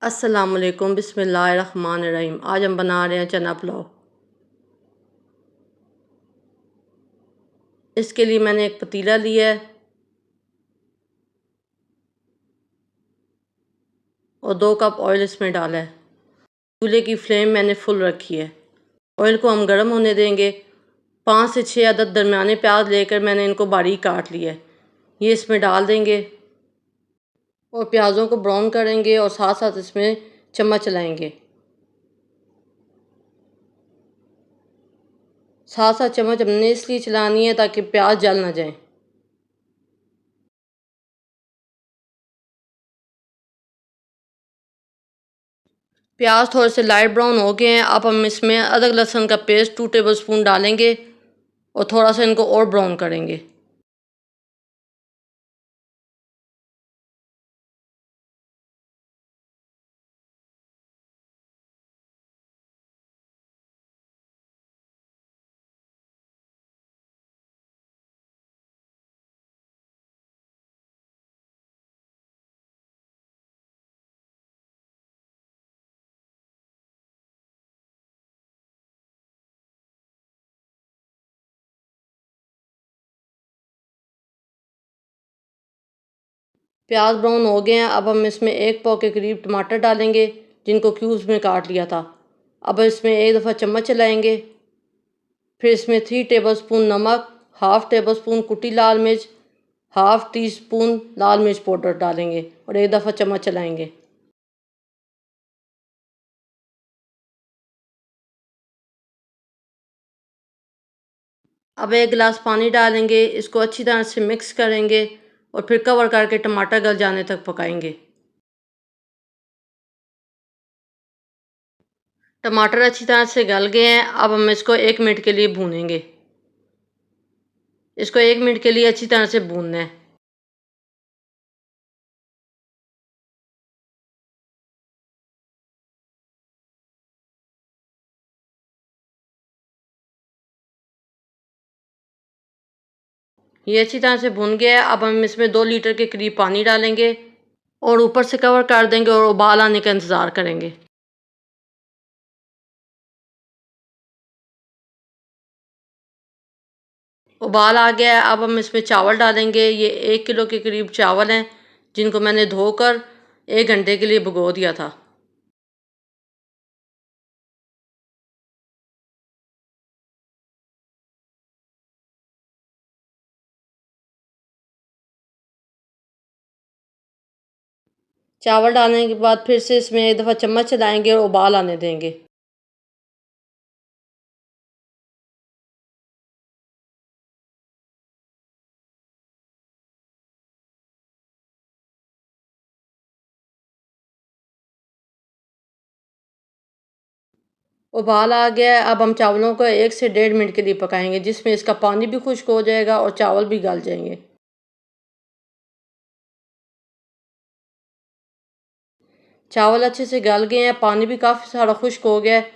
अस्सलामुअलैकुम बिस्मिल्लाहिर्रहमानिर्रहीम। आज हम बना रहे हैं चना पुलाव। इसके लिए मैंने एक पतीला लिया है और 2 कप ऑयल इसमें डाला है। चूल्हे की फ्लेम मैंने फुल रखी है। ऑयल को हम गर्म होने देंगे। 5 से 6 अदद दरमियाने प्याज लेकर मैंने इनको बारीक काट लिया है। ये इसमें डाल देंगे और प्याज़ों को ब्राउन करेंगे और साथ साथ इसमें चम्मच चलाएंगे। साथ साथ चम्मच हमने इसलिए चलानी है ताकि प्याज जल ना जाए। प्याज थोड़े से लाइट ब्राउन हो गए हैं। अब हम इसमें अदरक लहसुन का पेस्ट 2 टेबलस्पून डालेंगे और थोड़ा सा इनको और ब्राउन करेंगे। प्याज ब्राउन हो गए हैं। अब हम इसमें 1 पाव के करीब टमाटर डालेंगे जिनको क्यूब्स में काट लिया था। अब इसमें एक दफ़ा चम्मच चलाएंगे। फिर इसमें 3 टेबलस्पून नमक, हाफ़ टेबलस्पून कुटी लाल मिर्च, हाफ़ टी स्पून लाल मिर्च पाउडर डालेंगे और एक दफ़ा चम्मच चलाएंगे। अब 1 गिलास पानी डालेंगे, इसको अच्छी तरह से मिक्स करेंगे और फिर कवर करके टमाटर गल जाने तक पकाएंगे। टमाटर अच्छी तरह से गल गए हैं। अब हम इसको 1 मिनट के लिए भूनेंगे। इसको 1 मिनट के लिए अच्छी तरह से भूनना है। ये अच्छी तरह से भुन गया है। अब हम इसमें 2 लीटर के करीब पानी डालेंगे और ऊपर से कवर कर देंगे और उबाल आने का इंतज़ार करेंगे। उबाल आ गया है। अब हम इसमें चावल डालेंगे। ये 1 किलो के करीब चावल हैं जिनको मैंने धोकर 1 घंटे के लिए भिगो दिया था। चावल डालने के बाद फिर से इसमें एक दफ़ा चम्मच चलाएंगे और उबाल आने देंगे। उबाल आ गया है। अब हम चावलों को 1 से 1.5 मिनट के लिए पकाएंगे जिसमें इसका पानी भी खुश्क हो जाएगा और चावल भी गल जाएंगे। चावल अच्छे से गल गए हैं। पानी भी काफ़ी सारा खुश्क हो गया है।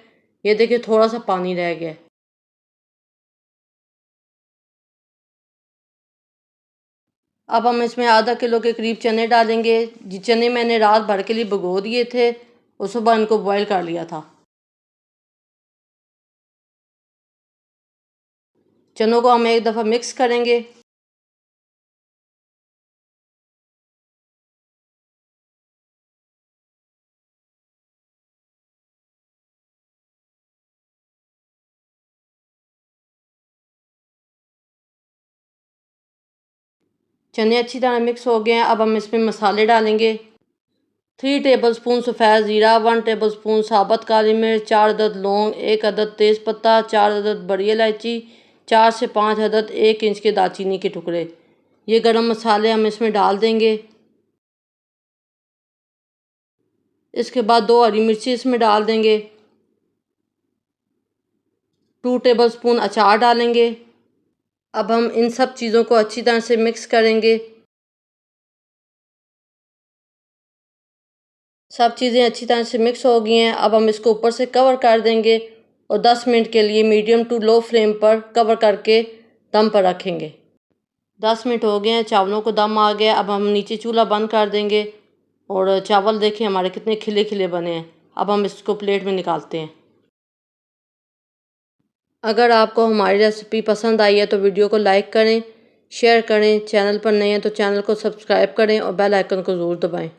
ये देखिए थोड़ा सा पानी रह गया है। अब हम इसमें आधा किलो के करीब चने डालेंगे। जी चने मैंने रात भर के लिए भिगो दिए थे और सुबह इनको बॉईल कर लिया था। चनों को हम एक दफ़ा मिक्स करेंगे। चने अच्छी तरह मिक्स हो गए हैं। अब हम इसमें मसाले डालेंगे। 3 टेबलस्पून सफ़ेद ज़ीरा, 1 टेबलस्पून साबुत काली मिर्च, 4 अदद लौंग, 1 अदद तेज़पत्ता, 4 अदद बड़ी इलायची, 4 से 5 अदद 1 इंच के दालचीनी के टुकड़े। ये गरम मसाले हम इसमें डाल देंगे। इसके बाद 2 हरी मिर्ची इसमें डाल देंगे। 2 टेबलस्पून अचार डालेंगे। अब हम इन सब चीज़ों को अच्छी तरह से मिक्स करेंगे। सब चीज़ें अच्छी तरह से मिक्स हो गई हैं। अब हम इसको ऊपर से कवर कर देंगे और 10 मिनट के लिए मीडियम टू लो फ्लेम पर कवर करके दम पर रखेंगे। 10 मिनट हो गए हैं, चावलों को दम आ गया। अब हम नीचे चूल्हा बंद कर देंगे और चावल देखिए हमारे कितने खिले खिले बने हैं। अब हम इसको प्लेट में निकालते हैं। अगर आपको हमारी रेसिपी पसंद आई है तो वीडियो को लाइक करें, शेयर करें। चैनल पर नए हैं तो चैनल को सब्सक्राइब करें और बेल आइकन को ज़रूर दबाएं।